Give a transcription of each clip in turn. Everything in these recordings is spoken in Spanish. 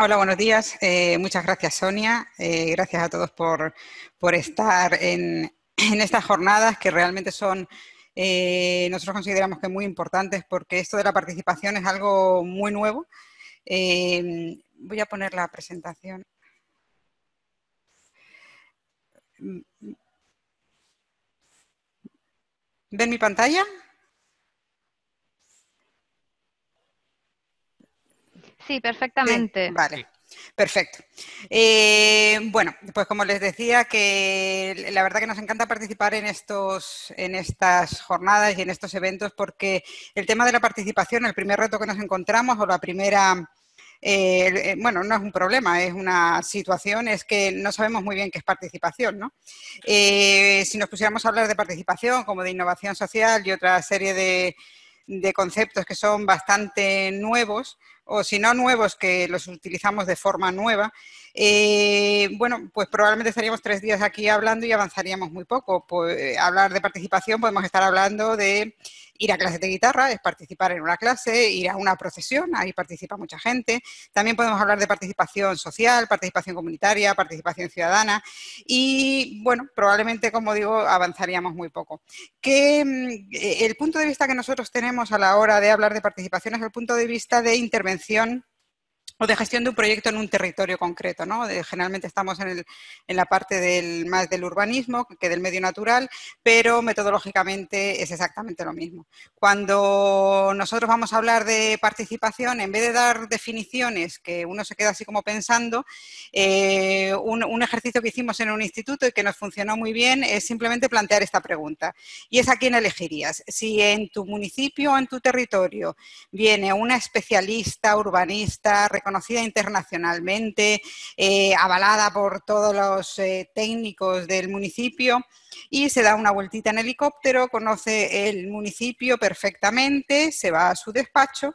Hola, buenos días. Muchas gracias, Sonia. Gracias a todos por estar en estas jornadas que realmente son, nosotros consideramos que muy importantes porque esto de la participación es algo muy nuevo. Voy a poner la presentación. ¿Ven mi pantalla? Sí, perfectamente. Sí, vale. Perfecto. Bueno, pues como les decía, que la verdad que nos encanta participar en estas jornadas y en estos eventos porque el tema de la participación, el primer reto que nos encontramos o la primera, bueno, no es un problema, es una situación, es que no sabemos muy bien qué es participación, ¿no? Si nos pusiéramos a hablar de participación como de innovación social y otra serie de conceptos que son bastante nuevos, o si no nuevos, que los utilizamos de forma nueva, bueno, pues probablemente estaríamos 3 días aquí hablando y avanzaríamos muy poco. Pues, hablar de participación, podemos estar hablando de ir a clases de guitarra, es participar en una clase, ir a una procesión, ahí participa mucha gente. También podemos hablar de participación social, participación comunitaria, participación ciudadana y, bueno, probablemente, como digo, avanzaríamos muy poco. El punto de vista que nosotros tenemos a la hora de hablar de participación es el punto de vista de intervención o de gestión de un proyecto en un territorio concreto, ¿no? Generalmente estamos en la parte más del urbanismo que del medio natural, pero metodológicamente es exactamente lo mismo. Cuando nosotros vamos a hablar de participación, en vez de dar definiciones que uno se queda así como pensando, un ejercicio que hicimos en un instituto y que nos funcionó muy bien es simplemente plantear esta pregunta. Y es: ¿a quién elegirías? Si en tu municipio o en tu territorio viene una especialista urbanista reconocida internacionalmente, avalada por todos los técnicos del municipio, y se da una vueltita en helicóptero, conoce el municipio perfectamente, se va a su despacho,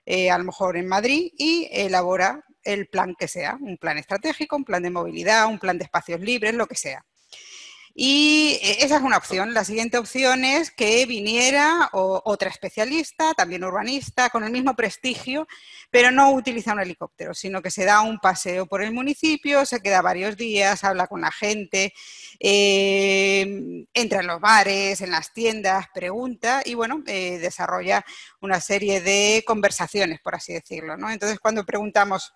a lo mejor en Madrid, y elabora el plan que sea, un plan estratégico, un plan de movilidad, un plan de espacios libres, lo que sea. Y esa es una opción. La siguiente opción es que viniera otra especialista, también urbanista, con el mismo prestigio, pero no utiliza un helicóptero, sino que se da un paseo por el municipio, se queda varios días, habla con la gente, entra en los bares, en las tiendas, pregunta y, bueno, desarrolla una serie de conversaciones, por así decirlo, ¿no? Entonces, cuando preguntamos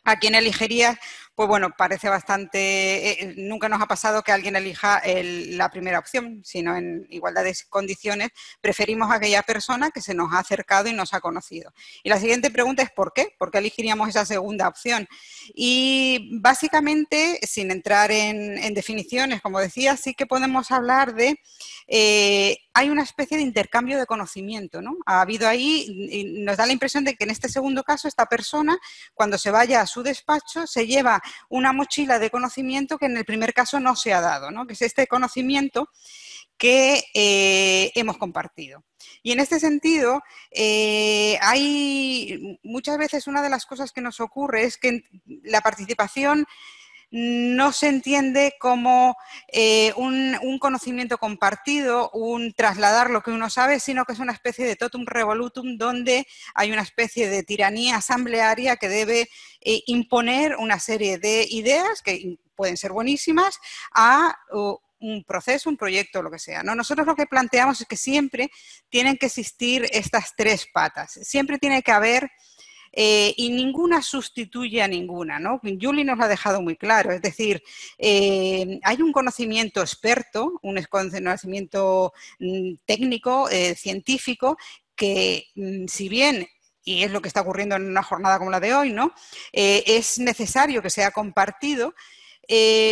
¿a quién elegirías? Pues bueno, parece bastante, nunca nos ha pasado que alguien elija la primera opción, sino en igualdad de condiciones preferimos a aquella persona que se nos ha acercado y nos ha conocido. Y la siguiente pregunta es ¿por qué? ¿Por qué elegiríamos esa segunda opción? Y básicamente, sin entrar en definiciones, como decía, sí que podemos hablar de, hay una especie de intercambio de conocimiento, ¿no? Ha habido ahí, y nos da la impresión de que en este segundo caso, esta persona, cuando se vaya a su despacho, se lleva una mochila de conocimiento que en el primer caso no se ha dado, ¿no? Que es este conocimiento que hemos compartido. Y en este sentido, hay muchas veces una de las cosas que nos ocurre es que la participación no se entiende como un conocimiento compartido, un trasladar lo que uno sabe, sino que es una especie de totum revolutum donde hay una especie de tiranía asamblearia que debe imponer una serie de ideas que pueden ser buenísimas a un proceso, un proyecto, lo que sea, ¿no? Nosotros lo que planteamos es que siempre tienen que existir estas 3 patas, siempre tiene que haber y ninguna sustituye a ninguna, ¿no? Julie nos lo ha dejado muy claro, es decir, hay un conocimiento experto, un conocimiento técnico, científico, que si bien y es lo que está ocurriendo en una jornada como la de hoy, ¿no? Es necesario que sea compartido.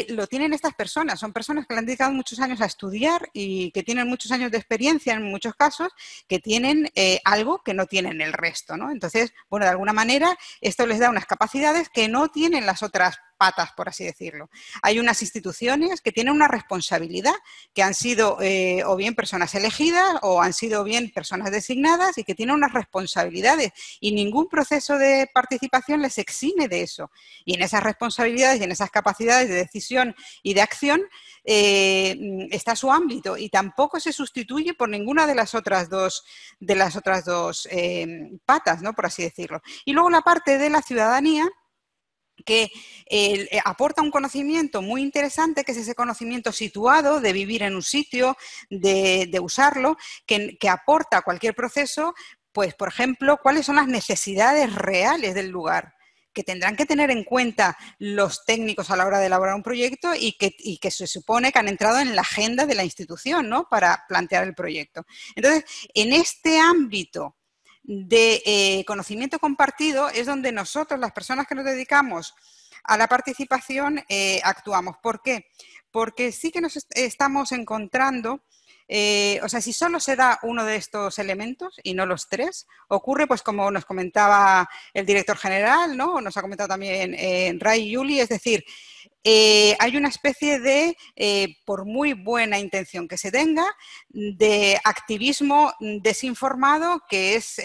Lo tienen estas personas, son personas que le han dedicado muchos años a estudiar y que tienen muchos años de experiencia en muchos casos, que tienen algo que no tienen el resto, ¿no? Entonces, bueno, de alguna manera esto les da unas capacidades que no tienen las otras patas, por así decirlo. Hay unas instituciones que tienen una responsabilidad, que han sido o bien personas elegidas o han sido bien personas designadas y que tienen unas responsabilidades y ningún proceso de participación les exime de eso. Y en esas responsabilidades y en esas capacidades de decisión y de acción está su ámbito y tampoco se sustituye por ninguna de las otras dos patas, ¿no? Por así decirlo. Y luego la parte de la ciudadanía, que aporta un conocimiento muy interesante, que es ese conocimiento situado de vivir en un sitio, de usarlo, que aporta a cualquier proceso, pues, por ejemplo, cuáles son las necesidades reales del lugar, que tendrán que tener en cuenta los técnicos a la hora de elaborar un proyecto y que se supone que han entrado en la agenda de la institución, ¿no?, para plantear el proyecto. Entonces, en este ámbito de conocimiento compartido es donde nosotros, las personas que nos dedicamos a la participación, actuamos. ¿Por qué? Porque sí que nos estamos encontrando, o sea, si solo se da uno de estos elementos y no los tres, ocurre, pues como nos comentaba el director general, ¿no?, nos ha comentado también Ray y Yuli, es decir, hay una especie de, por muy buena intención que se tenga, de activismo desinformado que es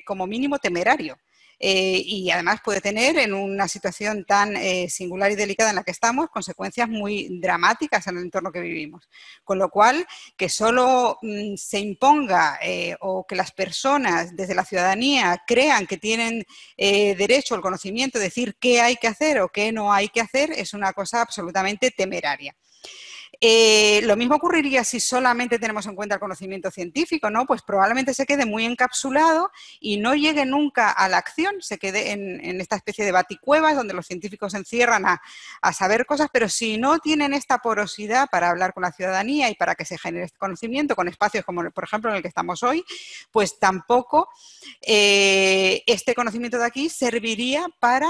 como mínimo temerario. Y además puede tener, en una situación tan singular y delicada en la que estamos, consecuencias muy dramáticas en el entorno que vivimos. Con lo cual, que solo se imponga o que las personas desde la ciudadanía crean que tienen derecho al conocimiento, decir qué hay que hacer o qué no hay que hacer, es una cosa absolutamente temeraria. Lo mismo ocurriría si solamente tenemos en cuenta el conocimiento científico, ¿no? Pues probablemente se quede muy encapsulado y no llegue nunca a la acción, se quede en esta especie de baticuevas donde los científicos se encierran a saber cosas, pero si no tienen esta porosidad para hablar con la ciudadanía y para que se genere este conocimiento con espacios como, por ejemplo, en el que estamos hoy, pues tampoco este conocimiento de aquí serviría para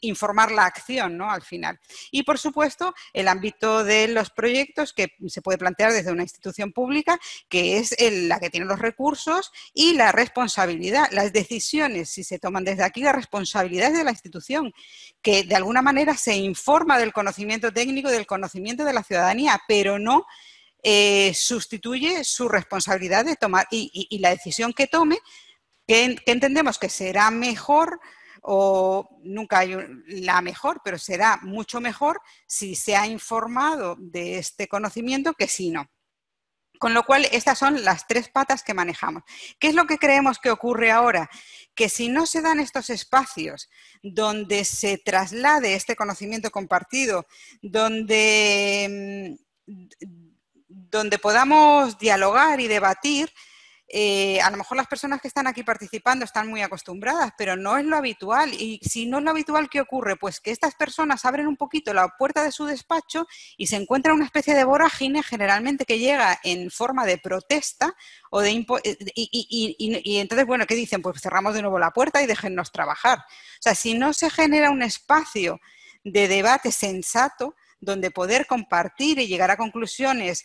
informar la acción, ¿no?, al final. Y, por supuesto, el ámbito de los proyectos que se puede plantear desde una institución pública, que es la que tiene los recursos y la responsabilidad. Las decisiones, si se toman desde aquí, la responsabilidad es de la institución, que de alguna manera se informa del conocimiento técnico y del conocimiento de la ciudadanía, pero no sustituye su responsabilidad de tomar y la decisión que tome, que entendemos que será mejor, o nunca hay la mejor, pero será mucho mejor si se ha informado de este conocimiento que si no. Con lo cual, estas son las tres patas que manejamos. ¿Qué es lo que creemos que ocurre ahora? Que si no se dan estos espacios donde se traslade este conocimiento compartido, donde podamos dialogar y debatir, a lo mejor las personas que están aquí participando están muy acostumbradas, pero no es lo habitual. Y si no es lo habitual, ¿qué ocurre? Pues que estas personas abren un poquito la puerta de su despacho y se encuentran una especie de vorágine, generalmente que llega en forma de protesta o de y entonces, bueno, ¿qué dicen? Pues cerramos de nuevo la puerta y déjennos trabajar. O sea, si no se genera un espacio de debate sensato, donde poder compartir y llegar a conclusiones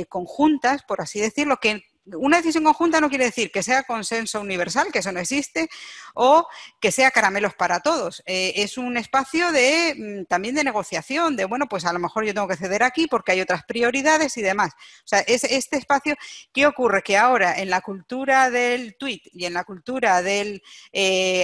conjuntas, por así decirlo, que una decisión conjunta no quiere decir que sea consenso universal, que eso no existe, o que sea caramelos para todos. Es un espacio también de negociación, de, bueno, pues a lo mejor yo tengo que ceder aquí porque hay otras prioridades y demás. O sea, es este espacio. ¿Qué ocurre? Que ahora en la cultura del tuit y en la cultura del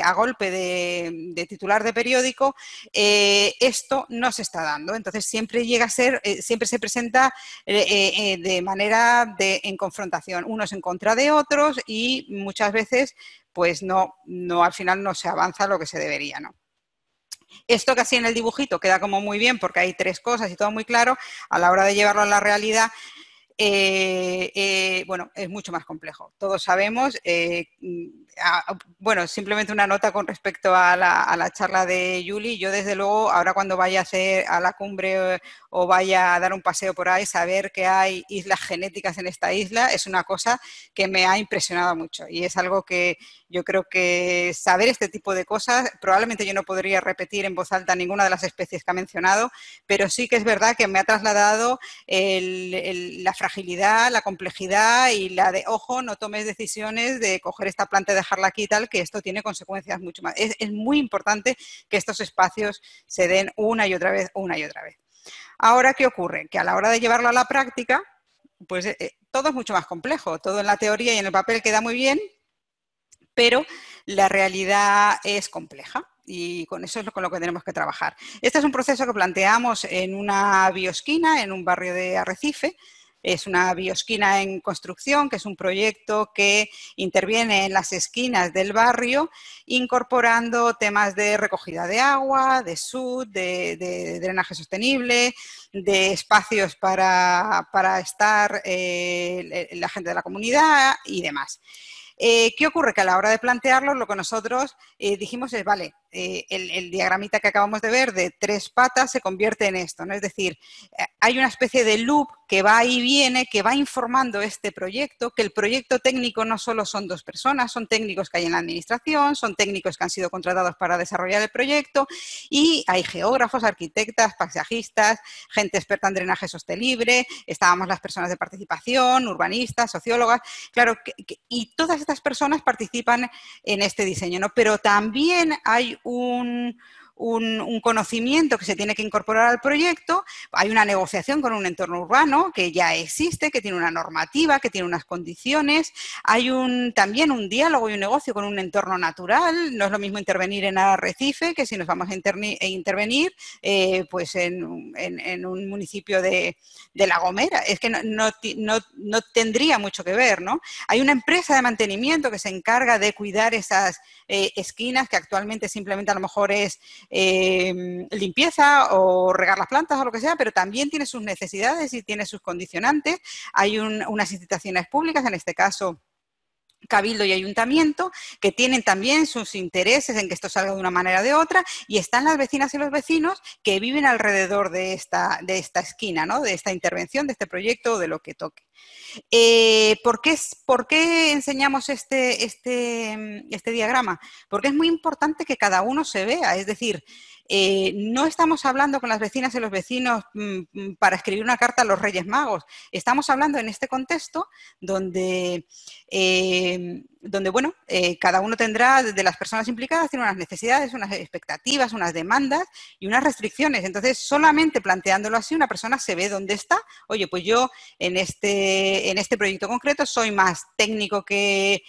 a golpe de titular de periódico, esto no se está dando. Entonces siempre llega a ser, siempre se presenta de manera en confrontación, unos en contra de otros, y muchas veces pues no al final no se avanza lo que se debería, ¿no? Esto que así en el dibujito queda como muy bien porque hay tres cosas y todo muy claro, a la hora de llevarlo a la realidad, bueno, es mucho más complejo. Todos sabemos, bueno, simplemente una nota con respecto a la charla de Yuli. Yo, desde luego, ahora cuando vaya a hacer a la cumbre o vaya a dar un paseo por ahí, saber que hay islas genéticas en esta isla es una cosa que me ha impresionado mucho, y es algo que yo creo que saber este tipo de cosas, probablemente yo no podría repetir en voz alta ninguna de las especies que ha mencionado, pero sí que es verdad que me ha trasladado la fragilidad, la complejidad y la de, ojo, no tomes decisiones de coger esta planta y dejarla aquí y tal, que esto tiene consecuencias mucho más. Es muy importante que estos espacios se den una y otra vez, una y otra vez. Ahora, ¿qué ocurre? Que a la hora de llevarlo a la práctica, pues todo es mucho más complejo. Todo en la teoría y en el papel queda muy bien, pero la realidad es compleja. Y con eso es con lo que tenemos que trabajar. Este es un proceso que planteamos en una biosquina, en un barrio de Arrecife, Es una bioesquina en construcción, que es un proyecto que interviene en las esquinas del barrio, incorporando temas de recogida de agua, de SUD, de drenaje sostenible, de espacios para estar la gente de la comunidad y demás. ¿Qué ocurre? Que a la hora de plantearlo, lo que nosotros dijimos es, vale, el diagramita que acabamos de ver de 3 patas se convierte en esto, ¿no? Es decir, hay una especie de loop que va y viene, que va informando este proyecto, que el proyecto técnico no solo son 2 personas, son técnicos que hay en la administración, son técnicos que han sido contratados para desarrollar el proyecto y hay geógrafos, arquitectas, paisajistas, gente experta en drenaje sostenible, estábamos las personas de participación, urbanistas, sociólogas, claro, y todas estas personas participan en este diseño, ¿no? Pero también hay un conocimiento que se tiene que incorporar al proyecto, hay una negociación con un entorno urbano que ya existe, que tiene una normativa, que tiene unas condiciones, hay también un diálogo y un negocio con un entorno natural, no es lo mismo intervenir en Arrecife que si nos vamos a intervenir pues en un municipio de La Gomera, es que no tendría mucho que ver, ¿no? Hay una empresa de mantenimiento que se encarga de cuidar esas esquinas, que actualmente simplemente a lo mejor es limpieza o regar las plantas o lo que sea, pero también tiene sus necesidades y tiene sus condicionantes. Hay unas instituciones públicas, en este caso Cabildo y Ayuntamiento, que tienen también sus intereses en que esto salga de una manera o de otra, y están las vecinas y los vecinos que viven alrededor de esta esquina, ¿no? De esta intervención, de este proyecto o de lo que toque. ¿Por qué enseñamos este diagrama? Porque es muy importante que cada uno se vea, es decir, no estamos hablando con las vecinas y los vecinos para escribir una carta a los Reyes Magos, estamos hablando en este contexto donde bueno, cada uno tendrá, de las personas implicadas, tiene unas necesidades, unas expectativas, unas demandas y unas restricciones. Entonces, solamente planteándolo así, una persona se ve dónde está. Oye, pues yo en este proyecto concreto soy más técnico que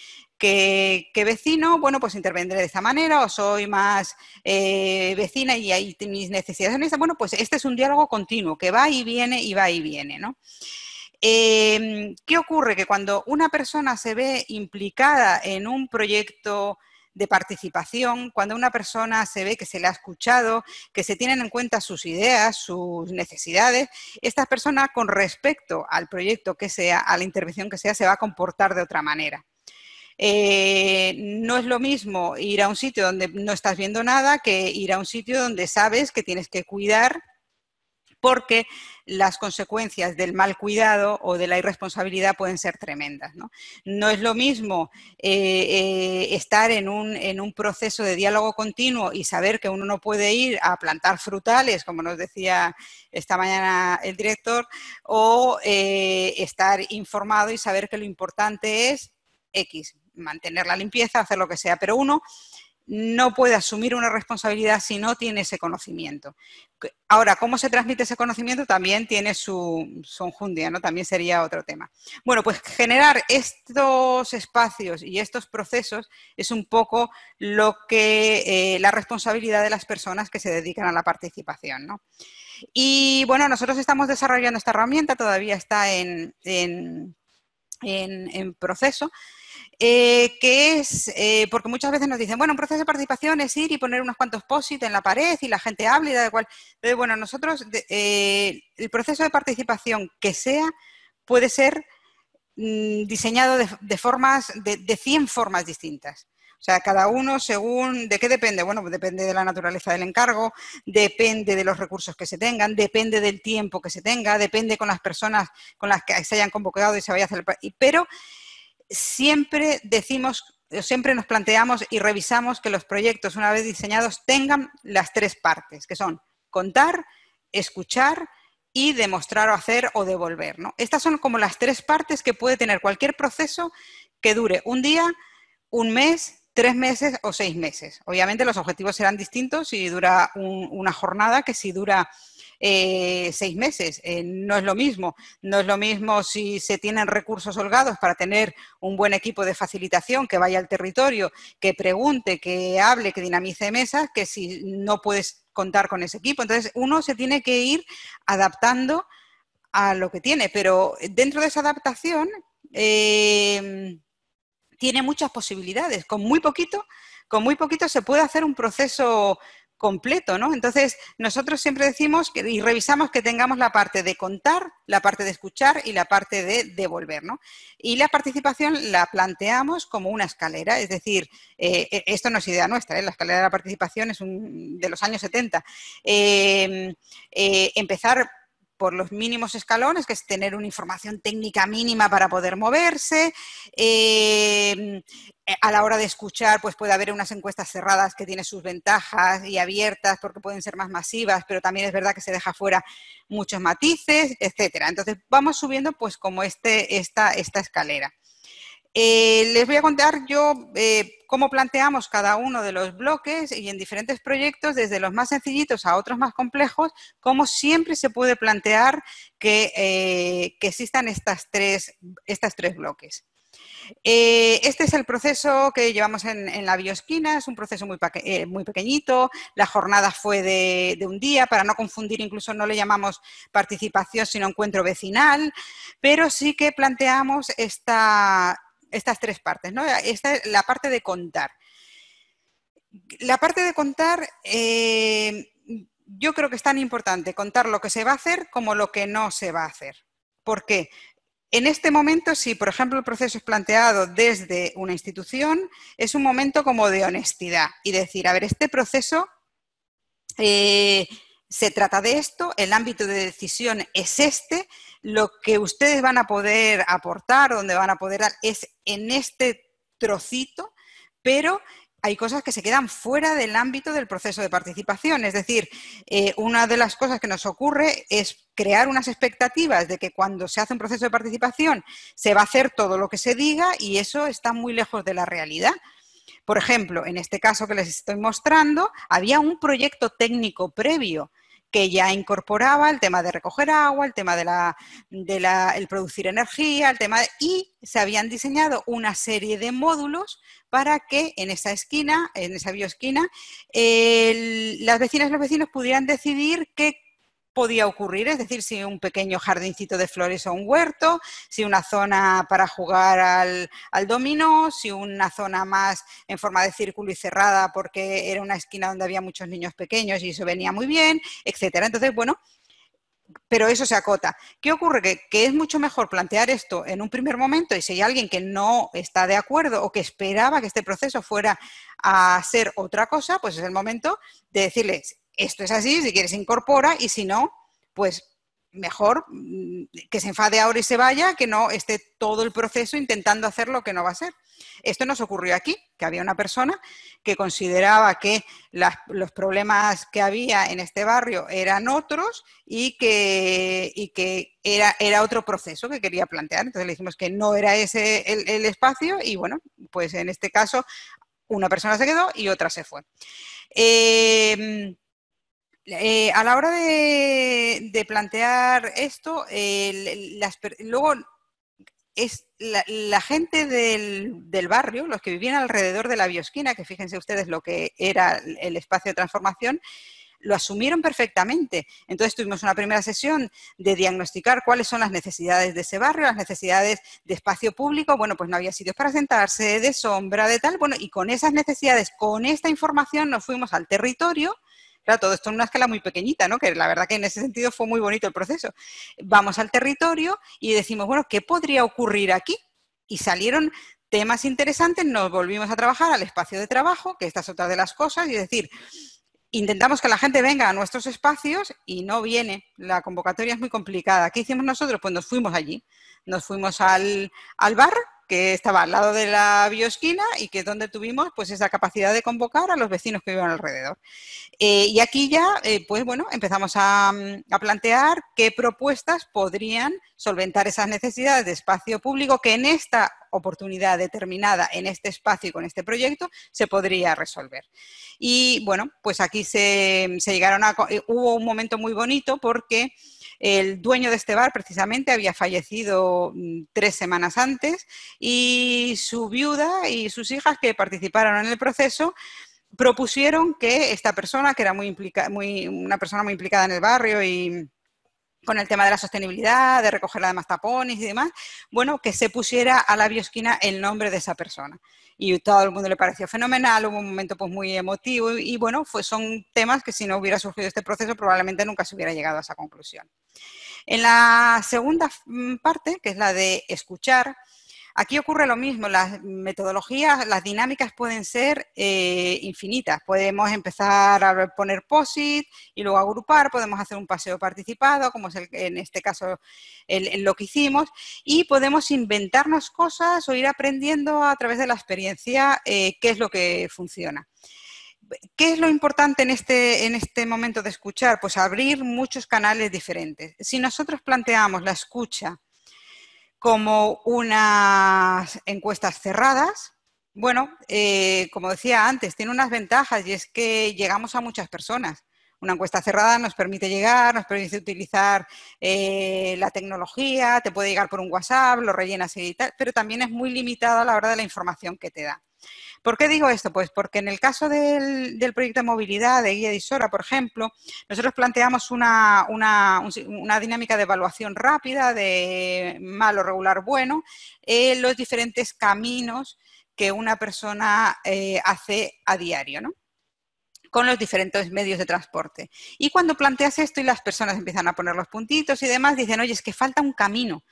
vecino, bueno, pues intervendré de esta manera, o soy más vecina y ahí mis necesidades son estas. Bueno, pues este es un diálogo continuo que va y viene, ¿no? ¿Qué ocurre? Que cuando una persona se ve implicada en un proyecto de participación, cuando una persona se ve que se le ha escuchado, que se tienen en cuenta sus ideas, sus necesidades, esta persona con respecto al proyecto que sea, a la intervención que sea, se va a comportar de otra manera. No es lo mismo ir a un sitio donde no estás viendo nada que ir a un sitio donde sabes que tienes que cuidar porque las consecuencias del mal cuidado o de la irresponsabilidad pueden ser tremendas, ¿no? No es lo mismo estar en un proceso de diálogo continuo y saber que uno no puede ir a plantar frutales, como nos decía esta mañana el director, o estar informado y saber que lo importante es X, mantener la limpieza, hacer lo que sea, pero uno no puede asumir una responsabilidad si no tiene ese conocimiento. Ahora, ¿cómo se transmite ese conocimiento? También tiene su enjundia, ¿no? También sería otro tema. Bueno, pues generar estos espacios y estos procesos es un poco lo que la responsabilidad de las personas que se dedican a la participación, ¿no? Y bueno, nosotros estamos desarrollando esta herramienta, todavía está en proceso. Que es, porque muchas veces nos dicen, bueno, un proceso de participación es ir y poner unos cuantos post-it en la pared y la gente habla y da igual. Entonces, bueno, nosotros, el proceso de participación que sea, puede ser diseñado de 100 formas distintas. O sea, cada uno según, ¿de qué depende? Bueno, depende de la naturaleza del encargo, depende de los recursos que se tengan, depende del tiempo que se tenga, depende con las personas con las que se hayan convocado y se vaya a hacer pero siempre siempre nos planteamos y revisamos que los proyectos, una vez diseñados, tengan las 3 partes, que son contar, escuchar y demostrar o hacer o devolver, ¿no? Estas son como las 3 partes que puede tener cualquier proceso que dure un día, un mes, 3 meses o 6 meses. Obviamente los objetivos serán distintos si dura una jornada que si dura 6 meses. No es lo mismo. No es lo mismo si se tienen recursos holgados para tener un buen equipo de facilitación que vaya al territorio, que pregunte, que hable, que dinamice mesas, que si no puedes contar con ese equipo. Entonces, uno se tiene que ir adaptando a lo que tiene, pero dentro de esa adaptación tiene muchas posibilidades. Con muy poquito se puede hacer un proceso completo, ¿no? Entonces, nosotros siempre decimos y revisamos que tengamos la parte de contar, la parte de escuchar y la parte de devolver, ¿no? Y la participación la planteamos como una escalera, es decir, esto no es idea nuestra, la escalera de la participación es de los años 70. Empezar por los mínimos escalones, que es tener una información técnica mínima para poder moverse. A la hora de escuchar, pues puede haber unas encuestas cerradas que tienen sus ventajas y abiertas porque pueden ser más masivas, pero también es verdad que se deja fuera muchos matices, etcétera. Entonces vamos subiendo pues como esta escalera. Les voy a contar yo cómo planteamos cada uno de los bloques y en diferentes proyectos, desde los más sencillitos a otros más complejos, cómo siempre se puede plantear que existan estas tres bloques. Este es el proceso que llevamos en la Bioesquina, es un proceso muy pequeñito, la jornada fue de un día, para no confundir, incluso no le llamamos participación, sino encuentro vecinal, pero sí que planteamos estas tres partes, ¿no? Esta es la parte de contar. La parte de contar, yo creo que es tan importante contar lo que se va a hacer como lo que no se va a hacer. ¿Por qué? En este momento, si por ejemplo el proceso es planteado desde una institución, es un momento como de honestidad y decir, a ver, este proceso se trata de esto, el ámbito de decisión es este, lo que ustedes van a poder aportar, donde van a poder dar, es en este trocito, pero hay cosas que se quedan fuera del ámbito del proceso de participación. Es decir, una de las cosas que nos ocurre es crear unas expectativas de que cuando se hace un proceso de participación se va a hacer todo lo que se diga y eso está muy lejos de la realidad. Por ejemplo, en este caso que les estoy mostrando, había un proyecto técnico previo que ya incorporaba el tema de recoger agua, el tema el producir energía, y se habían diseñado una serie de módulos para que en esa esquina, en esa bioesquina, las vecinas y los vecinos pudieran decidir qué podía ocurrir, es decir, si un pequeño jardincito de flores o un huerto, si una zona para jugar al dominó, si una zona más en forma de círculo y cerrada porque era una esquina donde había muchos niños pequeños y eso venía muy bien, etcétera. Entonces, bueno, pero eso se acota. ¿Qué ocurre? Que es mucho mejor plantear esto en un primer momento y si hay alguien que no está de acuerdo o que esperaba que este proceso fuera a ser otra cosa, pues es el momento de decirles, esto es así, si quieres incorpora y si no, pues mejor que se enfade ahora y se vaya, que no esté todo el proceso intentando hacer lo que no va a ser. Esto nos ocurrió aquí, que había una persona que consideraba que los problemas que había en este barrio eran otros y que era otro proceso que quería plantear. Entonces le dijimos que no era ese el espacio y bueno, pues en este caso una persona se quedó y otra se fue. A la hora de plantear esto, luego es la gente del barrio, los que vivían alrededor de la bioesquina, que fíjense ustedes lo que era el espacio de transformación, lo asumieron perfectamente. Entonces tuvimos una primera sesión de diagnosticar cuáles son las necesidades de ese barrio, las necesidades de espacio público. Bueno, pues no había sitios para sentarse, de sombra, de tal. Bueno, y con esas necesidades, con esta información nos fuimos al territorio. Claro, todo esto en una escala muy pequeñita, ¿no? Que la verdad que en ese sentido fue muy bonito el proceso. Vamos al territorio y decimos, bueno, ¿qué podría ocurrir aquí? Y salieron temas interesantes, nos volvimos a trabajar al espacio de trabajo, que esta es otra de las cosas, y es decir, intentamos que la gente venga a nuestros espacios y no viene. La convocatoria es muy complicada. ¿Qué hicimos nosotros? Pues nos fuimos allí. Nos fuimos al bar, que estaba al lado de la bioesquina y que es donde tuvimos pues esa capacidad de convocar a los vecinos que viven alrededor. Y aquí ya, pues bueno, empezamos a plantear qué propuestas podrían solventar esas necesidades de espacio público que en esta oportunidad determinada, en este espacio y con este proyecto, se podría resolver. Y bueno, pues aquí se llegaron hubo un momento muy bonito porque el dueño de este bar precisamente había fallecido 3 semanas antes y su viuda y sus hijas que participaron en el proceso propusieron que esta persona, que era una persona muy implicada en el barrio y con el tema de la sostenibilidad, de recoger además tapones y demás, bueno, que se pusiera a la biosquina el nombre de esa persona. Y todo el mundo le pareció fenomenal, hubo un momento pues muy emotivo y bueno, son temas que si no hubiera surgido este proceso probablemente nunca se hubiera llegado a esa conclusión. En la segunda parte, que es la de escuchar, aquí ocurre lo mismo, las metodologías, las dinámicas pueden ser infinitas. Podemos empezar a poner POSIT y luego agrupar, podemos hacer un paseo participado, como es en este caso lo que hicimos, y podemos inventarnos cosas o ir aprendiendo a través de la experiencia qué es lo que funciona. ¿Qué es lo importante en este momento de escuchar? Pues abrir muchos canales diferentes. Si nosotros planteamos la escucha como unas encuestas cerradas, bueno, como decía antes, tiene unas ventajas y es que llegamos a muchas personas. Una encuesta cerrada nos permite llegar, nos permite utilizar la tecnología, te puede llegar por un WhatsApp, lo rellenas y tal, pero también es muy limitada a la hora de la información que te da. ¿Por qué digo esto? Pues porque en el caso del proyecto de movilidad de Guía Isora, por ejemplo, nosotros planteamos una dinámica de evaluación rápida de malo, regular, bueno, los diferentes caminos que una persona hace a diario, ¿no? Con los diferentes medios de transporte. Y cuando planteas esto y las personas empiezan a poner los puntitos y demás, dicen, oye, es que falta un camino.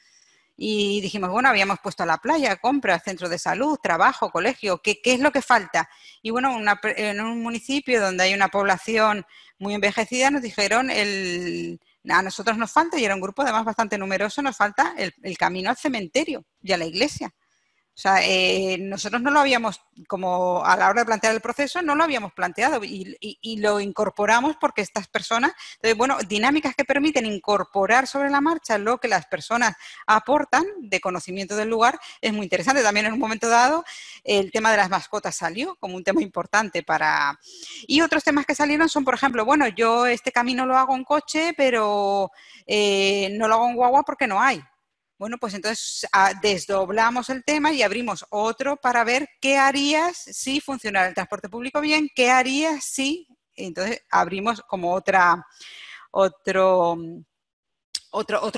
Y dijimos, bueno, habíamos puesto la playa, compras, centro de salud, trabajo, colegio, ¿qué es lo que falta? Y bueno, en un municipio donde hay una población muy envejecida nos dijeron, a nosotros nos falta, y era un grupo además bastante numeroso, nos falta el camino al cementerio y a la iglesia. O sea, nosotros no lo habíamos, como a la hora de plantear el proceso, no lo habíamos planteado y lo incorporamos porque estas personas, entonces, bueno, dinámicas que permiten incorporar sobre la marcha lo que las personas aportan de conocimiento del lugar es muy interesante. También en un momento dado el tema de las mascotas salió como un tema importante para... Y otros temas que salieron son, por ejemplo, bueno, yo este camino lo hago en coche, pero no lo hago en guagua porque no hay. Bueno, pues entonces desdoblamos el tema y abrimos otro para ver qué harías si funcionara el transporte público bien, qué harías si, entonces abrimos como otro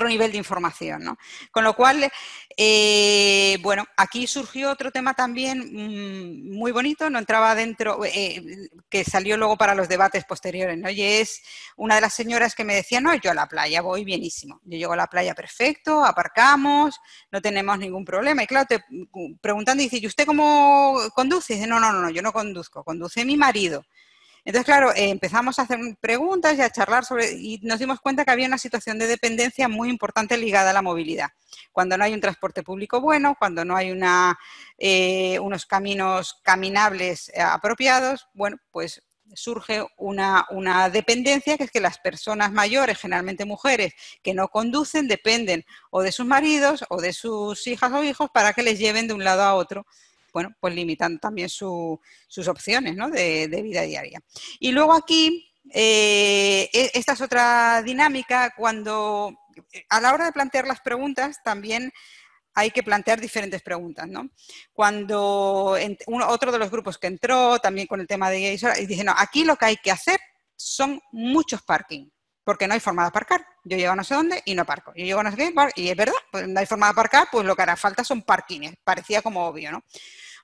nivel de información, ¿no? Con lo cual, bueno, aquí surgió otro tema también muy bonito, no entraba dentro, que salió luego para los debates posteriores, ¿no? Y es una de las señoras que me decía, no, yo a la playa voy bienísimo, yo llego a la playa perfecto, aparcamos, no tenemos ningún problema. Y claro, te preguntando, dice, ¿y usted cómo conduce? Dice, no, yo no conduzco, conduce mi marido. Entonces, claro, empezamos a hacer preguntas y a charlar y nos dimos cuenta que había una situación de dependencia muy importante ligada a la movilidad. Cuando no hay un transporte público bueno, cuando no hay unos caminos caminables apropiados, bueno, pues surge una dependencia, que es que las personas mayores, generalmente mujeres, que no conducen, dependen o de sus maridos o de sus hijas o hijos para que les lleven de un lado a otro. Bueno, pues limitan también sus opciones, ¿no? de vida diaria. Y luego aquí, esta es otra dinámica, cuando a la hora de plantear las preguntas también hay que plantear diferentes preguntas, ¿no? Cuando otro de los grupos que entró, también con el tema de Guía, y dice, no, aquí lo que hay que hacer son muchos parking, porque no hay forma de aparcar. Yo llego a no sé dónde y no aparco. Yo llego a no sé qué y es verdad, pues no hay forma de aparcar, pues lo que hará falta son parkings. Parecía como obvio, ¿no?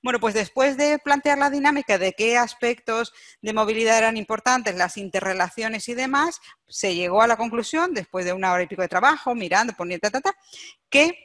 Bueno, pues después de plantear la dinámica de qué aspectos de movilidad eran importantes, las interrelaciones y demás, se llegó a la conclusión, después de 1 hora y pico de trabajo, mirando, poniendo, que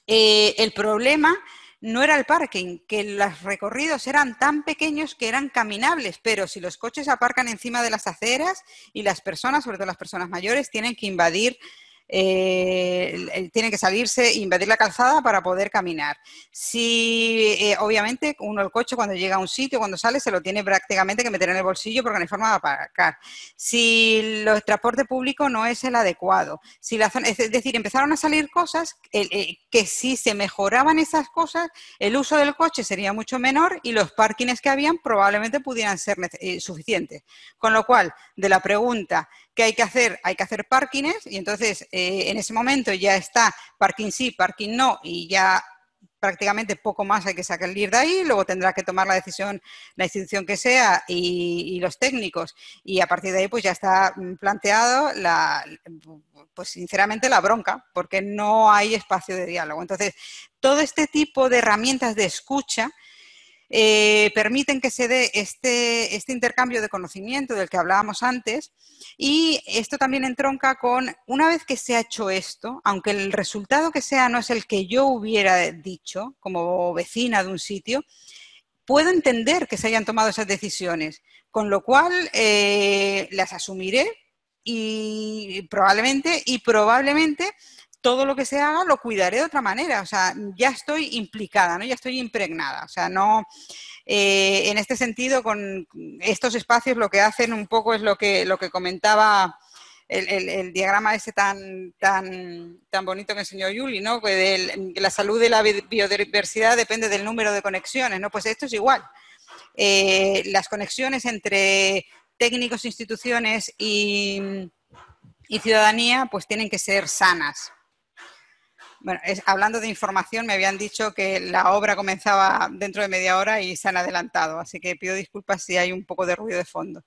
el problema no era el parking, que los recorridos eran tan pequeños que eran caminables, pero si los coches aparcan encima de las aceras y las personas, sobre todo las personas mayores, tienen que invadir, tienen que salirse e invadir la calzada para poder caminar. Si, obviamente, el coche cuando llega a un sitio, cuando sale, se lo tiene prácticamente que meter en el bolsillo porque no hay forma de aparcar. Si el transporte público no es el adecuado, si es decir, empezaron a salir cosas que si se mejoraban esas cosas, el uso del coche sería mucho menor y los parkings que habían probablemente pudieran ser suficientes. Con lo cual, de la pregunta, ¿qué hay que hacer? Hay que hacer parkings y entonces en ese momento ya está parking sí, parking no y ya prácticamente poco más hay que salir de ahí, luego tendrá que tomar la decisión la institución que sea y los técnicos, y a partir de ahí pues ya está planteado pues sinceramente la bronca, porque no hay espacio de diálogo. Entonces, todo este tipo de herramientas de escucha permiten que se dé este intercambio de conocimiento del que hablábamos antes, y esto también entronca con, una vez que se ha hecho esto, aunque el resultado que sea no es el que yo hubiera dicho como vecina de un sitio, puedo entender que se hayan tomado esas decisiones, con lo cual las asumiré y probablemente todo lo que se haga lo cuidaré de otra manera. O sea, ya estoy implicada, ¿no? Ya estoy impregnada. O sea, no, en este sentido, con estos espacios lo que hacen un poco es lo que comentaba el diagrama ese tan bonito que enseñó Yuli, ¿no? Que la salud de la biodiversidad depende del número de conexiones, ¿no? Pues esto es igual. Las conexiones entre técnicos, instituciones y ciudadanía pues tienen que ser sanas. Bueno, hablando de información, me habían dicho que la obra comenzaba dentro de media hora y se han adelantado, así que pido disculpas si hay un poco de ruido de fondo.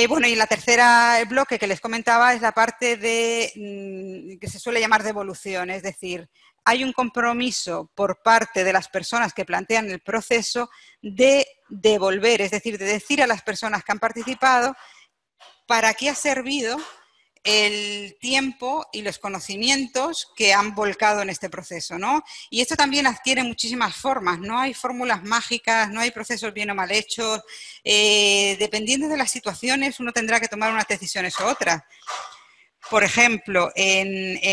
Bueno, y la tercera bloque que les comentaba es la parte que se suele llamar devolución, es decir, hay un compromiso por parte de las personas que plantean el proceso de devolver, es decir, de decir a las personas que han participado para qué ha servido el tiempo y los conocimientos que han volcado en este proceso, ¿no? Y esto también adquiere muchísimas formas, no hay fórmulas mágicas, no hay procesos bien o mal hechos, dependiendo de las situaciones uno tendrá que tomar unas decisiones u otras. Por ejemplo, en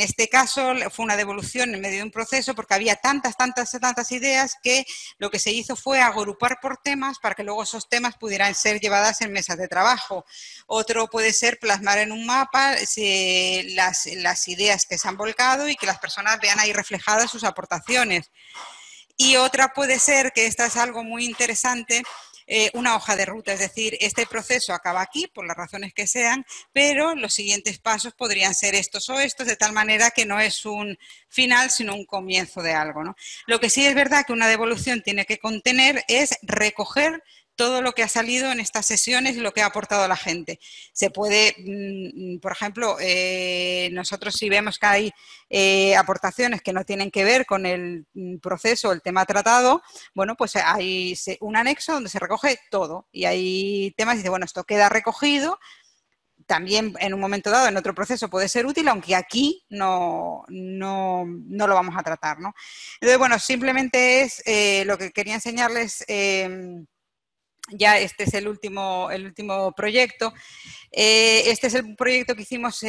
este caso fue una devolución en medio de un proceso porque había tantas ideas que lo que se hizo fue agrupar por temas para que luego esos temas pudieran ser llevadas en mesas de trabajo. Otro puede ser plasmar en un mapa las ideas que se han volcado y que las personas vean ahí reflejadas sus aportaciones. Y otra puede ser, que esta es algo muy interesante, una hoja de ruta, es decir, este proceso acaba aquí por las razones que sean, pero los siguientes pasos podrían ser estos o estos, de tal manera que no es un final, sino un comienzo de algo, ¿no? Lo que sí es verdad que una devolución tiene que contener es recoger todo lo que ha salido en estas sesiones y lo que ha aportado la gente. Se puede, por ejemplo, nosotros si vemos que hay aportaciones que no tienen que ver con el proceso, el tema tratado, bueno, pues hay un anexo donde se recoge todo y hay temas y dice, bueno, esto queda recogido, también en un momento dado, en otro proceso puede ser útil, aunque aquí no lo vamos a tratar, ¿no? Entonces, bueno, simplemente es lo que quería enseñarles. Ya este es el último proyecto. Este es el proyecto que hicimos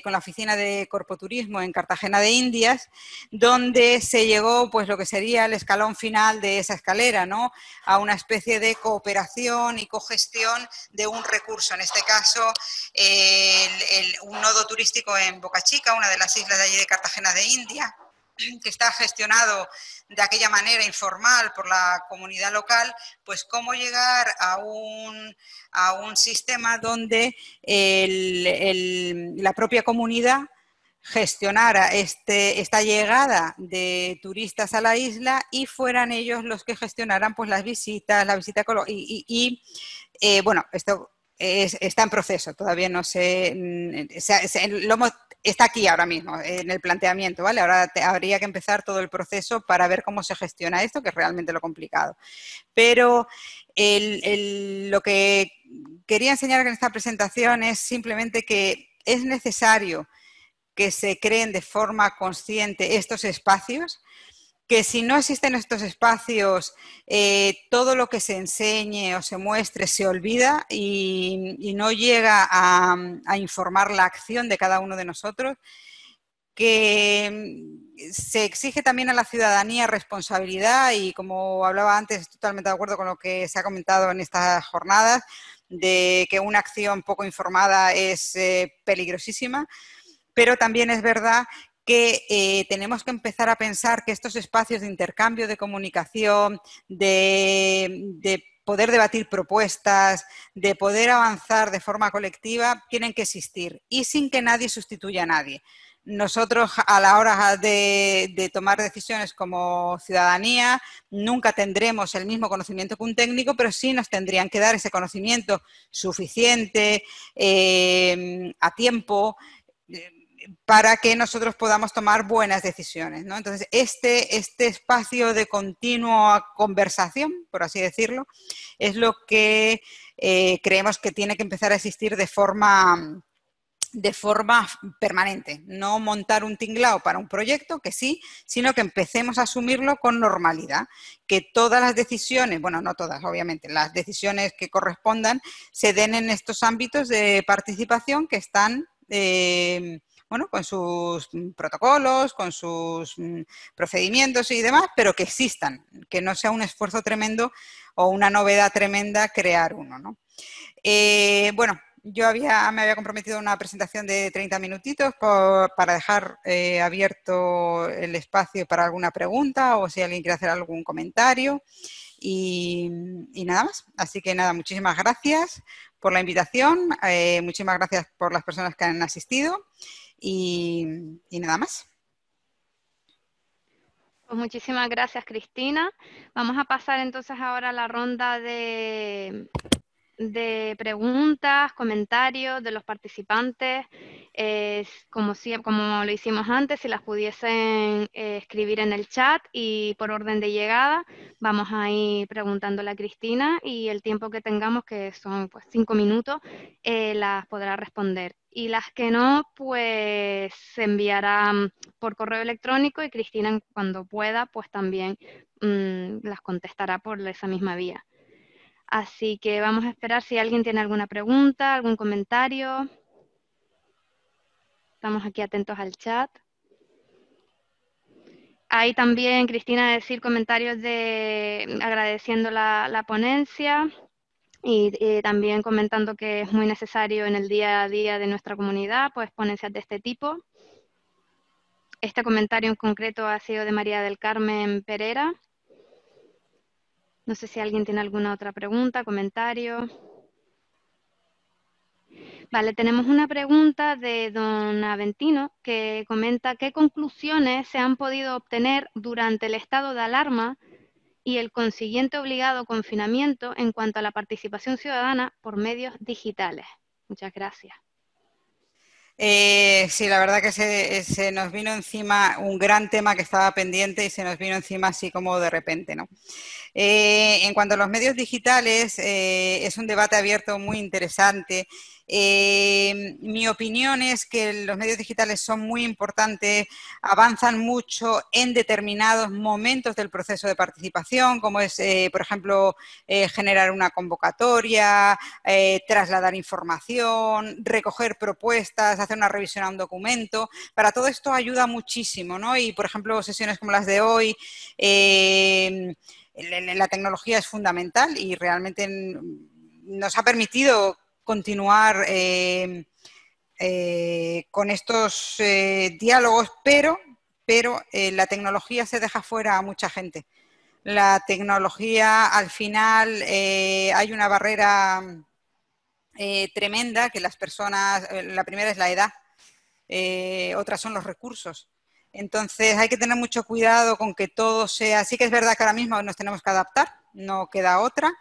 con la oficina de Corpoturismo en Cartagena de Indias, donde se llegó pues lo que sería el escalón final de esa escalera, ¿no? A una especie de cooperación y cogestión de un recurso, en este caso un nodo turístico en Boca Chica, una de las islas de allí de Cartagena de Indias, que está gestionado de aquella manera informal por la comunidad local, pues cómo llegar a un sistema donde la propia comunidad gestionara esta llegada de turistas a la isla y fueran ellos los que gestionaran pues las visitas, la visita bueno, esto está en proceso, todavía no sé, está aquí ahora mismo en el planteamiento, ¿vale? Ahora habría que empezar todo el proceso para ver cómo se gestiona esto, que es realmente lo complicado. Pero lo que quería enseñar en esta presentación es simplemente que es necesario que se creen de forma consciente estos espacios, que si no existen estos espacios, todo lo que se enseñe o se muestre se olvida y no llega a informar la acción de cada uno de nosotros, que se exige también a la ciudadanía responsabilidad y, como hablaba antes, totalmente de acuerdo con lo que se ha comentado en estas jornadas, de que una acción poco informada es peligrosísima, pero también es verdad que tenemos que empezar a pensar que estos espacios de intercambio, de comunicación, de poder debatir propuestas, de poder avanzar de forma colectiva, tienen que existir y sin que nadie sustituya a nadie. nosotros a la hora de tomar decisiones como ciudadanía nunca tendremos el mismo conocimiento que un técnico, pero sí nos tendrían que dar ese conocimiento suficiente, a tiempo, para que nosotros podamos tomar buenas decisiones, ¿no? Entonces, este espacio de continua conversación, por así decirlo, es lo que creemos que tiene que empezar a existir de forma permanente, no montar un tinglao para un proyecto, que sí, sino que empecemos a asumirlo con normalidad, que todas las decisiones, bueno, no todas, obviamente, las decisiones que correspondan se den en estos ámbitos de participación que están, bueno, con sus protocolos, con sus procedimientos y demás, pero que existan, que no sea un esfuerzo tremendo o una novedad tremenda crear uno, ¿no? Bueno, yo me había comprometido a una presentación de 30 minutitos para dejar abierto el espacio para alguna pregunta o si alguien quiere hacer algún comentario y nada más. Así que nada, muchísimas gracias por la invitación, muchísimas gracias por las personas que han asistido y nada más. Pues muchísimas gracias, Cristina. Vamos a pasar entonces ahora a la ronda de preguntas, comentarios de los participantes. Como lo hicimos antes, si las pudiesen escribir en el chat y por orden de llegada, vamos a ir preguntándole a Cristina y el tiempo que tengamos, que son pues 5 minutos, las podrá responder. Y las que no, pues se enviarán por correo electrónico y Cristina cuando pueda, pues también las contestará por esa misma vía. Así que vamos a esperar si alguien tiene alguna pregunta, algún comentario. Estamos aquí atentos al chat. Ahí también, Cristina, decir comentarios agradeciendo la ponencia y también comentando que es muy necesario en el día a día de nuestra comunidad, pues ponencias de este tipo. Este comentario en concreto ha sido de María del Carmen Pereira. No sé si alguien tiene alguna otra pregunta, comentario. Vale, tenemos una pregunta de don Aventino que comenta qué conclusiones se han podido obtener durante el estado de alarma y el consiguiente obligado confinamiento en cuanto a la participación ciudadana por medios digitales. Muchas gracias. Sí, la verdad que se nos vino encima un gran tema que estaba pendiente y se nos vino encima así como de repente, ¿no? En cuanto a los medios digitales, es un debate abierto muy interesante. Mi opinión es que los medios digitales son muy importantes, avanzan mucho en determinados momentos del proceso de participación, como es, por ejemplo, generar una convocatoria, trasladar información, recoger propuestas, hacer una revisión a un documento. Para todo esto ayuda muchísimo, ¿no? Y, por ejemplo, sesiones como las de hoy, la tecnología es fundamental y realmente nos ha permitido continuar con estos diálogos, pero la tecnología se deja fuera a mucha gente. La tecnología, al final, hay una barrera tremenda que las personas, la primera es la edad, otras son los recursos. Entonces hay que tener mucho cuidado con que todo sea, sí que es verdad que ahora mismo nos tenemos que adaptar, no queda otra.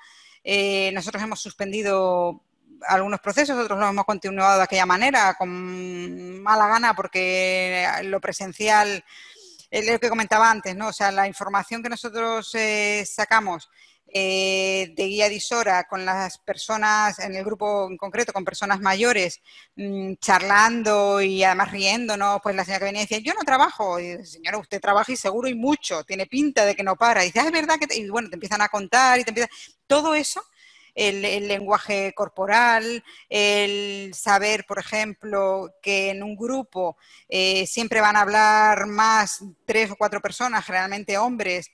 Nosotros hemos suspendido algunos procesos, otros los hemos continuado de aquella manera, con mala gana, porque lo presencial, es lo que comentaba antes, ¿no? O sea, la información que nosotros sacamos de guía disora con las personas, en el grupo en concreto, con personas mayores, charlando y además riendo, ¿no? Pues la señora que venía decía, yo no trabajo. Y dice, señora, usted trabaja y seguro y mucho, tiene pinta de que no para. Y dice, es verdad que... Y bueno, te empiezan a contar y te empiezan... Todo eso, el lenguaje corporal, el saber, por ejemplo, que en un grupo siempre van a hablar más 3 o 4 personas, generalmente hombres,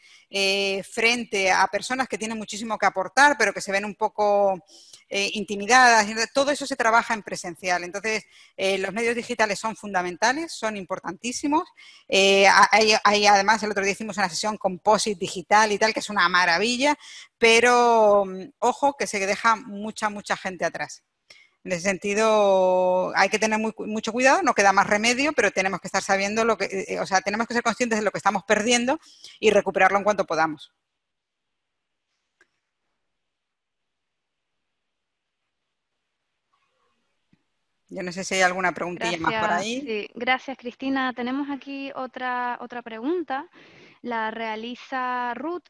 frente a personas que tienen muchísimo que aportar, pero que se ven un poco intimidadas. Todo eso se trabaja en presencial. Entonces, los medios digitales son fundamentales, son importantísimos. Hay, además, el otro día hicimos una sesión composite digital y tal, que es una maravilla, pero ojo que se deja mucha gente atrás. En ese sentido, hay que tener mucho cuidado, no queda más remedio, pero tenemos que estar sabiendo o sea, tenemos que ser conscientes de lo que estamos perdiendo y recuperarlo en cuanto podamos. Yo no sé si hay alguna preguntilla más por Gracias, ahí. sí, gracias Cristina. Tenemos aquí otra pregunta. La realiza Ruth.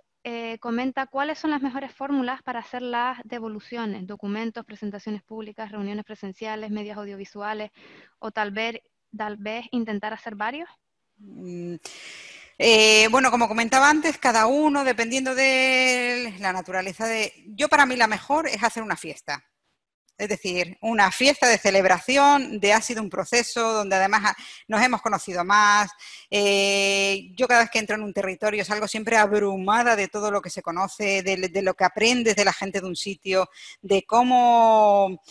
Comenta cuáles son las mejores fórmulas para hacer las devoluciones, documentos, presentaciones públicas, reuniones presenciales, medios audiovisuales, o tal vez intentar hacer varios. Bueno, como comentaba antes, cada uno, dependiendo de la naturaleza de... Yo, para mí, la mejor es hacer una fiesta. Es decir, una fiesta de celebración, ha sido un proceso donde además nos hemos conocido más. Yo cada vez que entro en un territorio salgo siempre abrumada de todo lo que se conoce, de lo que aprendes de la gente de un sitio, de cómo...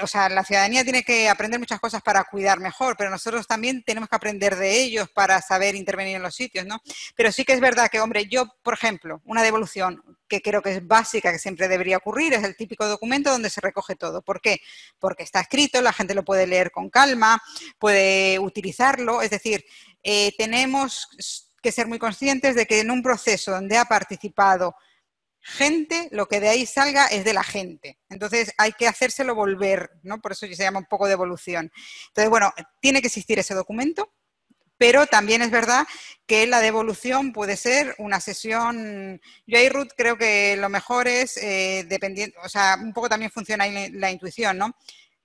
o sea, la ciudadanía tiene que aprender muchas cosas para cuidar mejor, pero nosotros también tenemos que aprender de ellos para saber intervenir en los sitios, ¿no? Pero sí que es verdad que, hombre, yo, por ejemplo, una devolución que creo que es básica, que siempre debería ocurrir, es el típico documento donde se recoge todo. ¿Por qué? Porque está escrito, la gente lo puede leer con calma, puede utilizarlo, es decir, tenemos que ser muy conscientes de que en un proceso donde ha participado gente, lo que de ahí salga es de la gente. Entonces hay que hacérselo volver, ¿no? Por eso se llama un poco de evolución. Entonces, bueno, tiene que existir ese documento, pero también es verdad que la devolución puede ser una sesión. Yo ahí, Ruth, creo que lo mejor es, dependiendo, o sea, un poco también funciona ahí la intuición, ¿no?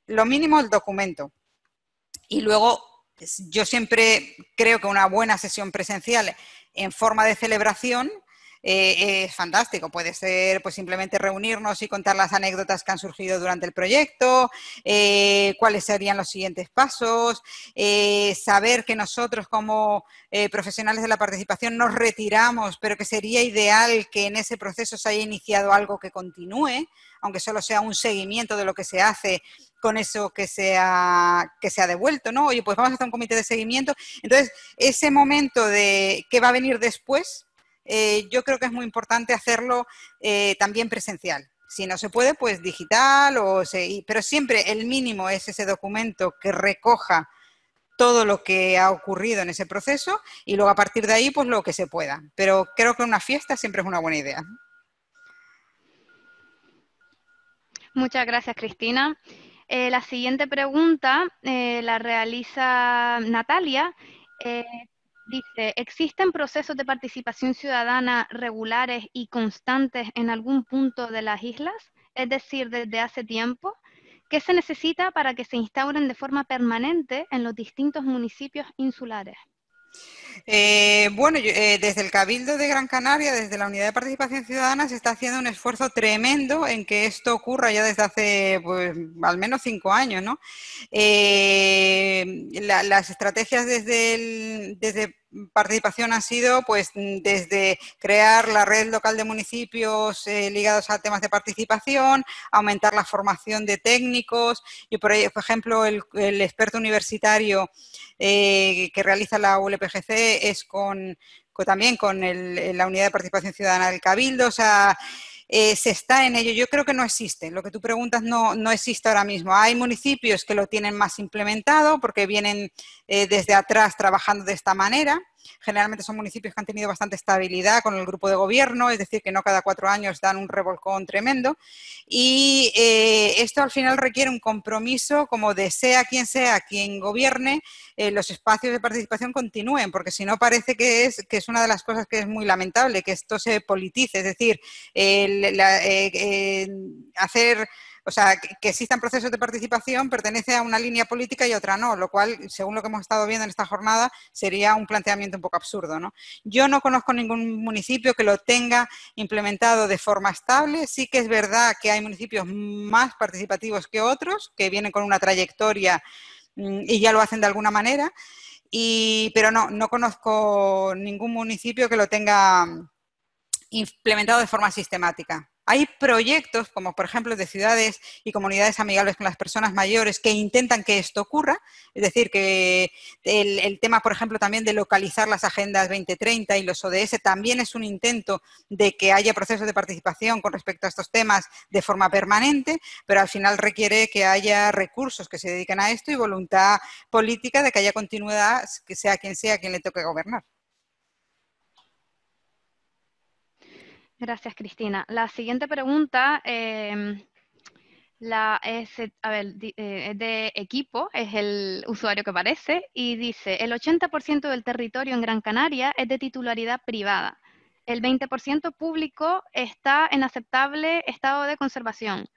Lo mínimo el documento. Y luego, yo siempre creo que una buena sesión presencial en forma de celebración es fantástico. Puede ser pues simplemente reunirnos y contar las anécdotas que han surgido durante el proyecto, cuáles serían los siguientes pasos, saber que nosotros como profesionales de la participación nos retiramos, pero que sería ideal que en ese proceso se haya iniciado algo que continúe, aunque solo sea un seguimiento de lo que se hace con eso que se ha devuelto, ¿no? Oye, pues vamos a hacer un comité de seguimiento. Entonces, ese momento de qué va a venir después, yo creo que es muy importante hacerlo también presencial. Si no se puede, pues digital, pero siempre el mínimo es ese documento que recoja todo lo que ha ocurrido en ese proceso y luego a partir de ahí, pues lo que se pueda. Pero creo que una fiesta siempre es una buena idea. Muchas gracias, Cristina. La siguiente pregunta la realiza Natalia. Dice, ¿existen procesos de participación ciudadana regulares y constantes en algún punto de las islas? Es decir, desde hace tiempo. ¿Qué se necesita para que se instauren de forma permanente en los distintos municipios insulares? Bueno, desde el Cabildo de Gran Canaria, desde la Unidad de Participación Ciudadana, se está haciendo un esfuerzo tremendo en que esto ocurra ya desde hace pues, al menos 5 años, ¿no? Las estrategias desde participación han sido pues desde crear la red local de municipios ligados a temas de participación, aumentar la formación de técnicos y por ejemplo el experto universitario que realiza la ULPGC es también con la Unidad de Participación Ciudadana del Cabildo, o sea, se está en ello. Yo creo que no existe. Lo que tú preguntas no existe ahora mismo. Hay municipios que lo tienen más implementado porque vienen desde atrás trabajando de esta manera. Generalmente son municipios que han tenido bastante estabilidad con el grupo de gobierno, es decir, que no cada 4 años dan un revolcón tremendo. Y esto al final requiere un compromiso como de sea quien gobierne, los espacios de participación continúen, porque si no parece que es una de las cosas que es muy lamentable, que esto se politice, es decir, hacer... O sea, que existan procesos de participación pertenece a una línea política y a otra no, lo cual, según lo que hemos estado viendo en esta jornada, sería un planteamiento un poco absurdo, ¿no? Yo no conozco ningún municipio que lo tenga implementado de forma estable. Sí que es verdad que hay municipios más participativos que otros, que vienen con una trayectoria y ya lo hacen de alguna manera, pero no conozco ningún municipio que lo tenga implementado de forma sistemática. Hay proyectos, como por ejemplo de ciudades y comunidades amigables con las personas mayores, que intentan que esto ocurra, es decir, que el tema, por ejemplo, también de localizar las agendas 2030 y los ODS también es un intento de que haya procesos de participación con respecto a estos temas de forma permanente, pero al final requiere que haya recursos que se dediquen a esto y voluntad política de que haya continuidad, que sea quien le toque gobernar. Gracias, Cristina. La siguiente pregunta es de Equipo, es el usuario que aparece, y dice, el 80% del territorio en Gran Canaria es de titularidad privada. El 20% público está en aceptable estado de conservación.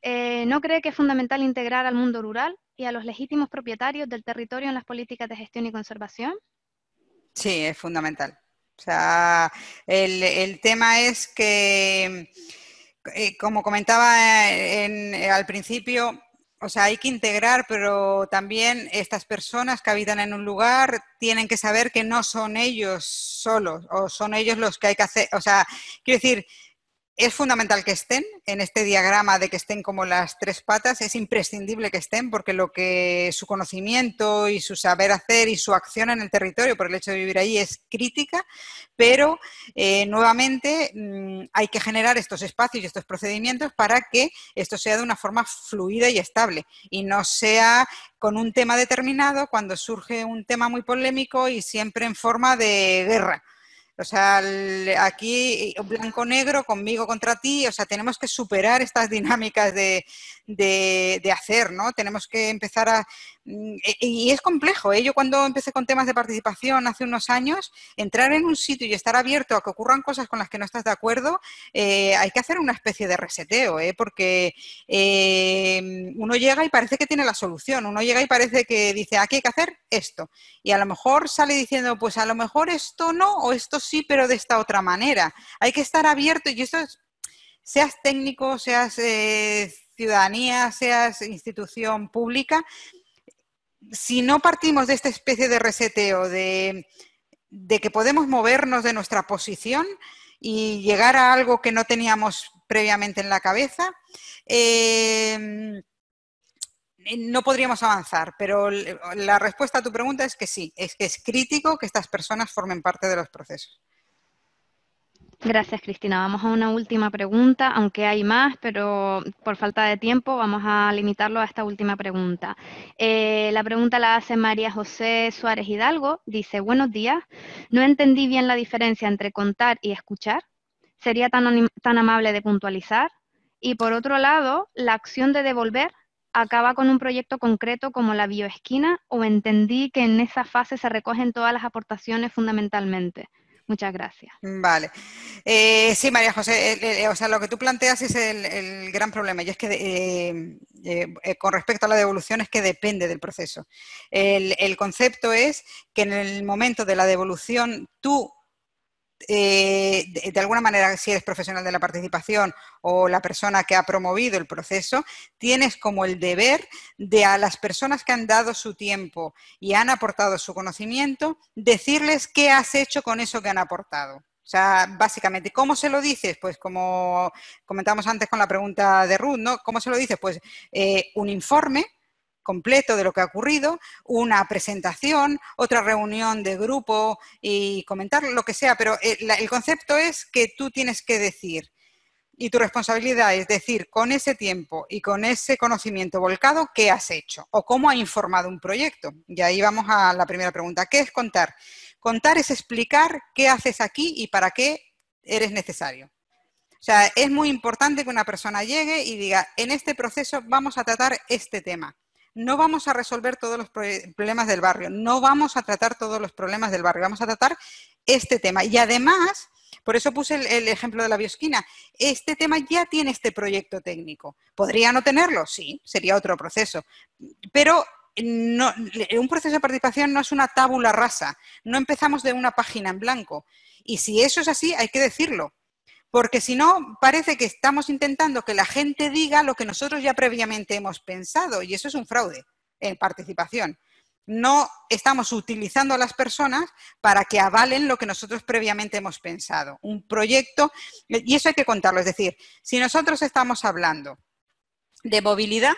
¿No cree que es fundamental integrar al mundo rural y a los legítimos propietarios del territorio en las políticas de gestión y conservación? Sí, es fundamental. O sea, el tema es que, como comentaba al principio, o sea, hay que integrar, pero también estas personas que habitan en un lugar tienen que saber que no son ellos solos, o son ellos los que hay que hacer. O sea, quiero decir, es fundamental que estén en este diagrama de que estén como las tres patas, es imprescindible que estén porque su conocimiento y su saber hacer y su acción en el territorio por el hecho de vivir ahí es crítica, pero nuevamente hay que generar estos espacios y estos procedimientos para que esto sea de una forma fluida y estable y no sea con un tema determinado cuando surge un tema muy polémico y siempre en forma de guerra. O sea, aquí blanco-negro, conmigo contra ti, o sea, tenemos que superar estas dinámicas de hacer, ¿no? Tenemos que empezar a... Y es complejo, ¿eh? Yo cuando empecé con temas de participación hace unos años, entrar en un sitio y estar abierto a que ocurran cosas con las que no estás de acuerdo, hay que hacer una especie de reseteo, ¿eh? Porque uno llega y parece que tiene la solución, uno llega y parece que dice, aquí hay que hacer esto. Y a lo mejor sale diciendo, pues a lo mejor esto no, o esto sí, pero de esta otra manera. Hay que estar abierto y esto es, seas técnico, seas ciudadanía, seas institución pública, si no partimos de esta especie de reseteo, de que podemos movernos de nuestra posición y llegar a algo que no teníamos previamente en la cabeza, no podríamos avanzar, pero la respuesta a tu pregunta es que sí, es que es crítico que estas personas formen parte de los procesos. Gracias, Cristina. Vamos a una última pregunta, aunque hay más, pero por falta de tiempo vamos a limitarlo a esta última pregunta. La pregunta la hace María José Suárez Hidalgo. Dice, buenos días. No entendí bien la diferencia entre contar y escuchar. ¿Sería tan amable de puntualizar? Y por otro lado, la acción de devolver acaba con un proyecto concreto como la bioesquina, o entendí que en esa fase se recogen todas las aportaciones fundamentalmente. Muchas gracias. Vale. Sí, María José, o sea, lo que tú planteas es el gran problema y es que con respecto a la devolución es que depende del proceso. El concepto es que en el momento de la devolución tú de alguna manera, si eres profesional de la participación o la persona que ha promovido el proceso, tienes como el deber de a las personas que han dado su tiempo y han aportado su conocimiento, decirles qué has hecho con eso que han aportado. O sea, básicamente, ¿cómo se lo dices? Pues como comentamos antes con la pregunta de Ruth, ¿no? ¿Cómo se lo dices? Pues un informe completo de lo que ha ocurrido, una presentación, otra reunión de grupo y comentar lo que sea, pero el concepto es que tú tienes que decir y tu responsabilidad es decir con ese tiempo y con ese conocimiento volcado qué has hecho o cómo ha informado un proyecto. Y ahí vamos a la primera pregunta. ¿Qué es contar? Contar es explicar qué haces aquí y para qué eres necesario. O sea, es muy importante que una persona llegue y diga, en este proceso vamos a tratar este tema. No vamos a resolver todos los problemas del barrio, no vamos a tratar todos los problemas del barrio, vamos a tratar este tema. Y además, por eso puse el ejemplo de la bioesquina, este tema ya tiene este proyecto técnico. ¿Podría no tenerlo? Sí, sería otro proceso. Pero no, un proceso de participación no es una tábula rasa, no empezamos de una página en blanco. Y si eso es así, hay que decirlo. Porque si no, parece que estamos intentando que la gente diga lo que nosotros ya previamente hemos pensado y eso es un fraude en participación. No estamos utilizando a las personas para que avalen lo que nosotros previamente hemos pensado. Un proyecto, y eso hay que contarlo, es decir, si nosotros estamos hablando de movilidad,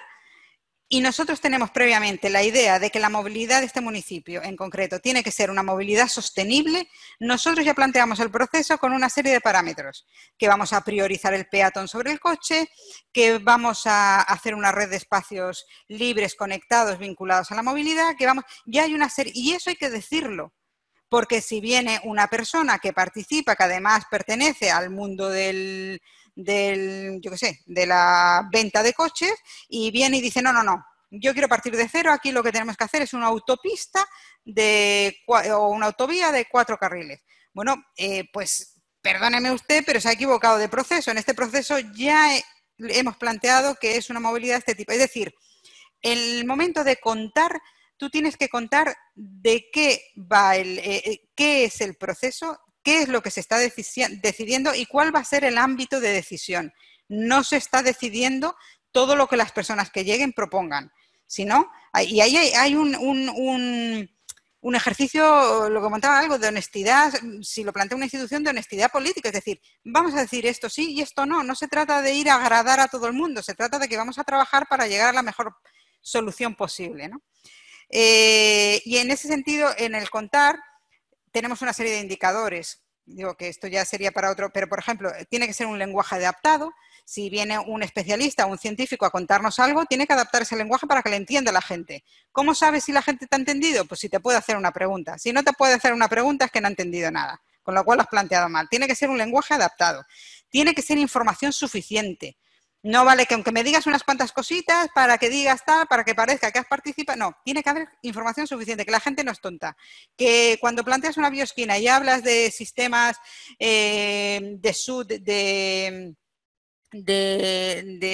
y nosotros tenemos previamente la idea de que la movilidad de este municipio en concreto tiene que ser una movilidad sostenible, nosotros ya planteamos el proceso con una serie de parámetros, que vamos a priorizar el peatón sobre el coche, que vamos a hacer una red de espacios libres, conectados, vinculados a la movilidad, que vamos, ya hay una serie, y eso hay que decirlo, porque si viene una persona que participa, que además pertenece al mundo yo qué sé, de la venta de coches, y viene y dice, no, no, no, yo quiero partir de cero, aquí lo que tenemos que hacer es una autopista o una autovía de 4 carriles. Bueno, pues perdóneme usted, pero se ha equivocado de proceso. En este proceso ya hemos planteado que es una movilidad de este tipo. Es decir, en el momento de contar, tú tienes que contar de qué va qué es el proceso, qué es lo que se está decidiendo y cuál va a ser el ámbito de decisión. No se está decidiendo todo lo que las personas que lleguen propongan, sino, y ahí hay un ejercicio, lo que comentaba, algo de honestidad, si lo plantea una institución, de honestidad política, es decir, vamos a decir esto sí y esto no. No se trata de ir a agradar a todo el mundo, se trata de que vamos a trabajar para llegar a la mejor solución posible, ¿no? Y en ese sentido, en el contar, tenemos una serie de indicadores. Digo que esto ya sería para otro, pero por ejemplo, tiene que ser un lenguaje adaptado. Si viene un especialista o un científico a contarnos algo, tiene que adaptar ese lenguaje para que le entienda la gente. ¿Cómo sabes si la gente te ha entendido? Pues si te puede hacer una pregunta. Si no te puede hacer una pregunta es que no ha entendido nada, con lo cual lo has planteado mal. Tiene que ser un lenguaje adaptado. Tiene que ser información suficiente. No vale que aunque me digas unas cuantas cositas para que digas tal, para que parezca que has participado. No, tiene que haber información suficiente, que la gente no es tonta. Que cuando planteas una biosquina y hablas de sistemas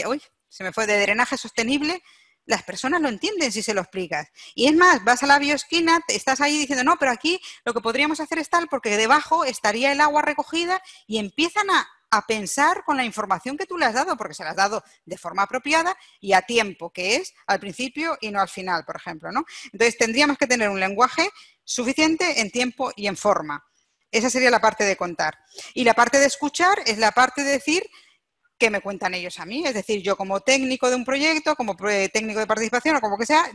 uy, se me fue, de drenaje sostenible, las personas lo entienden si se lo explicas. Y es más, vas a la biosquina, estás ahí diciendo, no, pero aquí lo que podríamos hacer es tal, porque debajo estaría el agua recogida, y empiezan a pensar con la información que tú le has dado, porque se la has dado de forma apropiada y a tiempo, que es al principio y no al final, por ejemplo, ¿no? Entonces tendríamos que tener un lenguaje suficiente en tiempo y en forma. Esa sería la parte de contar. Y la parte de escuchar es la parte de decir qué me cuentan ellos a mí. Es decir, yo como técnico de un proyecto, como técnico de participación o como que sea,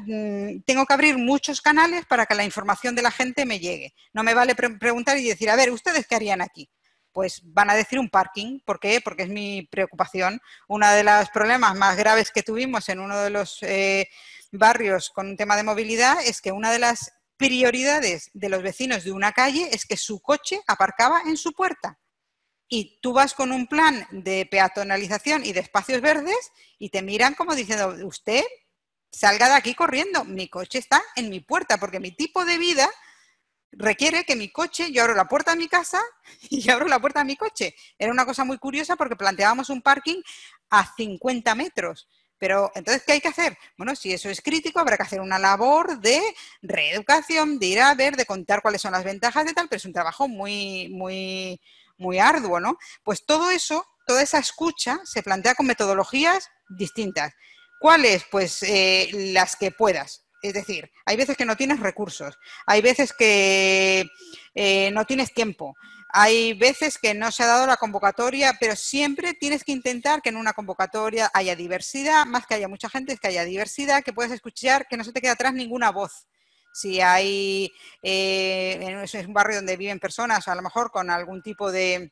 tengo que abrir muchos canales para que la información de la gente me llegue. No me vale preguntar y decir, a ver, ¿ustedes qué harían aquí? Pues van a decir un parking. ¿Por qué? Porque es mi preocupación. Uno de los problemas más graves que tuvimos en uno de los barrios con un tema de movilidad es que una de las prioridades de los vecinos de una calle es que su coche aparcaba en su puerta. Y tú vas con un plan de peatonalización y de espacios verdes y te miran como diciendo, usted salga de aquí corriendo, mi coche está en mi puerta, porque mi tipo de vida requiere que mi coche, yo abro la puerta de mi casa y yo abro la puerta de mi coche. Era una cosa muy curiosa porque planteábamos un parking a 50 metros. Pero entonces, ¿qué hay que hacer? Bueno, si eso es crítico, habrá que hacer una labor de reeducación, de ir a ver, de contar cuáles son las ventajas de tal, pero es un trabajo muy arduo, ¿no? Pues todo eso, toda esa escucha se plantea con metodologías distintas. ¿Cuáles? Pues las que puedas. Es decir, hay veces que no tienes recursos, hay veces que no tienes tiempo, hay veces que no se ha dado la convocatoria, pero siempre tienes que intentar que en una convocatoria haya diversidad, más que haya mucha gente, es que haya diversidad, que puedas escuchar, que no se te quede atrás ninguna voz. Si hay, es un barrio donde viven personas a lo mejor con algún tipo de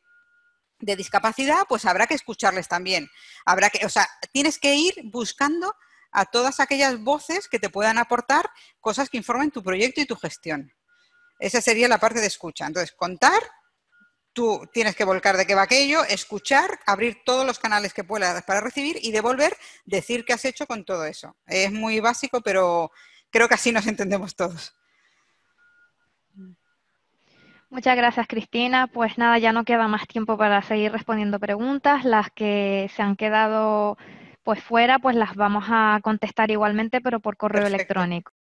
discapacidad, pues habrá que escucharles también. O sea, tienes que ir buscando a todas aquellas voces que te puedan aportar cosas que informen tu proyecto y tu gestión. Esa sería la parte de escucha. Entonces, contar, tú tienes que volcar de qué va aquello, escuchar, abrir todos los canales que puedas para recibir y devolver, decir qué has hecho con todo eso. Es muy básico, pero creo que así nos entendemos todos. Muchas gracias, Cristina. Pues nada, ya no queda más tiempo para seguir respondiendo preguntas. Las que se han quedado pues fuera, pues las vamos a contestar igualmente, pero por correo Perfecto. electrónico.